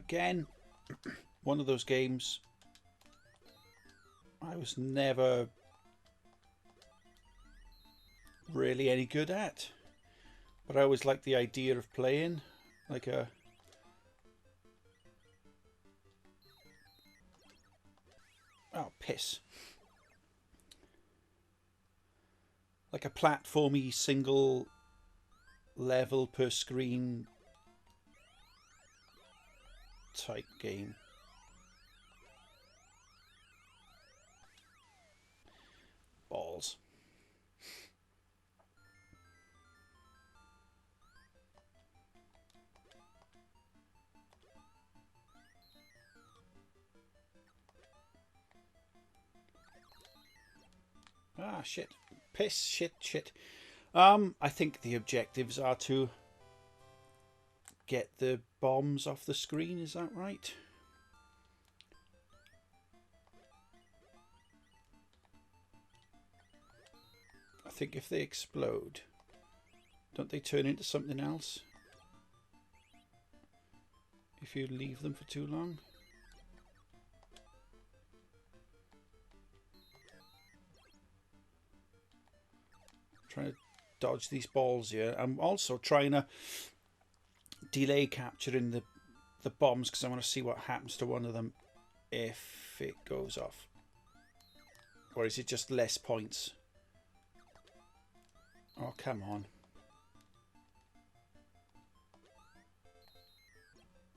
Again, one of those games I was never really any good at, but I always liked the idea of playing like a like a platformy single level per screen type game. Balls. Ah, shit. Piss, shit. I think the objectives are to get the bombs off the screen, is that right? I think if they explode, don't they turn into something else? If you leave them for too long? Trying to dodge these balls here. I'm also trying to delay capturing the bombs because I want to see what happens to one of them if it goes off. Or is it just less points? Oh, come on.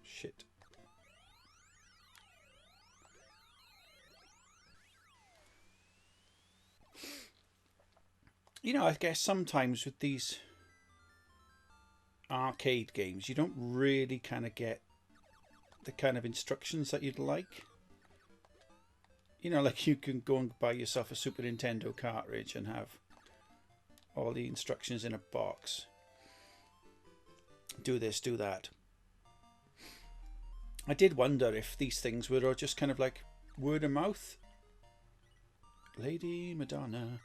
Shit. You know, I guess sometimes with these arcade games, you don't really kind of get the kind of instructions that you'd like. You know, like you can go and buy yourself a Super Nintendo cartridge and have all the instructions in a box. Do this, do that. I did wonder if these things were just kind of like word of mouth. Lady Madonna.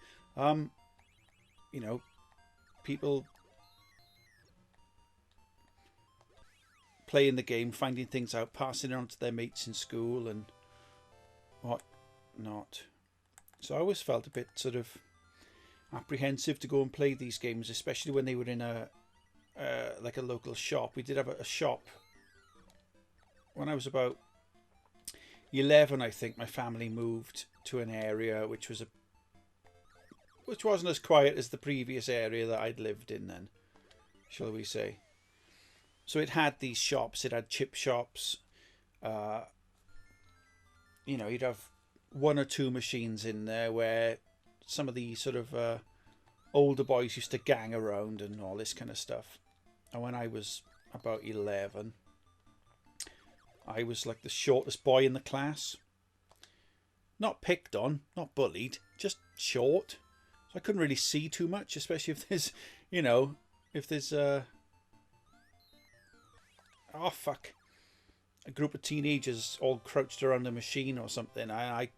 You know, people playing the game, finding things out, passing it on to their mates in school and what not. So I always felt a bit sort of apprehensive to go and play these games, especially when they were in a like a local shop. We did have a shop when I was about 11. I think my family moved to an area which wasn't as quiet as the previous area that I'd lived in then, shall we say. So it had these shops. It had chip shops. You know, you'd have one or two machines in there where some of the sort of older boys used to gang around and all this kind of stuff. And when I was about 11, I was like the shortest boy in the class. Not picked on, not bullied, just short. So I couldn't really see too much, especially if there's, you know, if there's oh fuck, a group of teenagers all crouched around a machine or something. I'm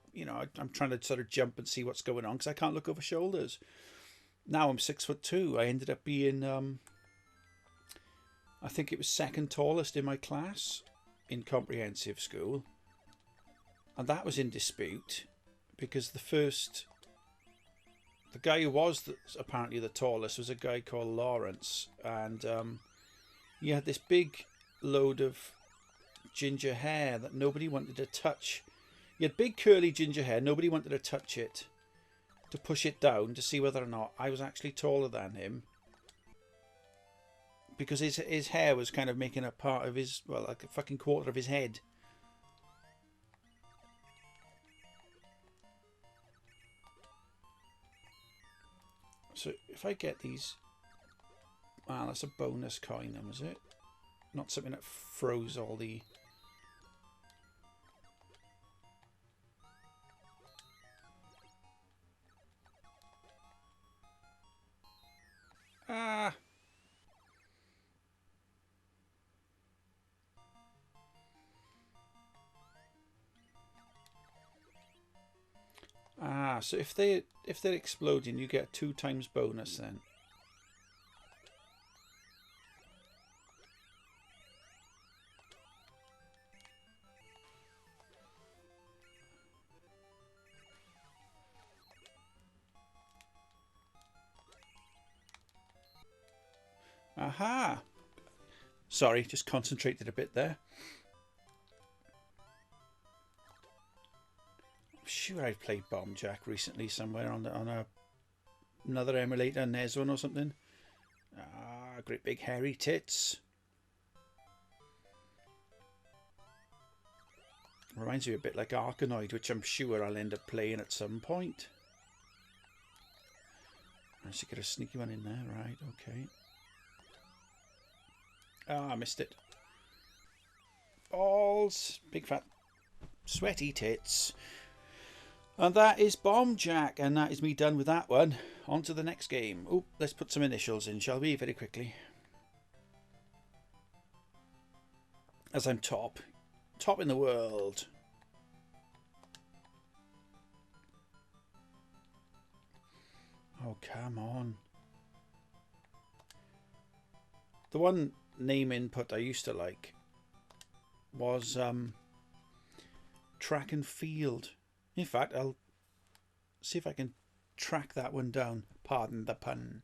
trying to sort of jump and see what's going on because I can't look over shoulders. Now I'm 6'2". I ended up being, I think it was second tallest in my class in comprehensive school, and that was in dispute because the guy who was apparently the tallest was a guy called Lawrence, and he had this big load of ginger hair that nobody wanted to touch. He had big curly ginger hair, nobody wanted to touch it to push it down to see whether or not I was actually taller than him, because his hair was kind of making a part of his, well, like a fucking quarter of his head. So if I get these, that's a bonus coin then, was it? Not something that froze all the... So if they're exploding, you get 2 times bonus then. Aha! Sorry, just concentrated a bit there. I'm sure I played Bomb Jack recently somewhere on another emulator, NES one or something. Ah, great big hairy tits. Reminds me a bit like Arkanoid, which I'm sure I'll end up playing at some point. I should get a sneaky one in there, right? Okay. Ah, I missed it. Balls, big fat sweaty tits. And that is Bomb Jack, and that is me done with that one. On to the next game. Oh, let's put some initials in, shall we? Very quickly. As I'm top in the world. Oh, come on. The one name input I used to like was track and field. In fact, I'll see if I can track that one down. Pardon the pun.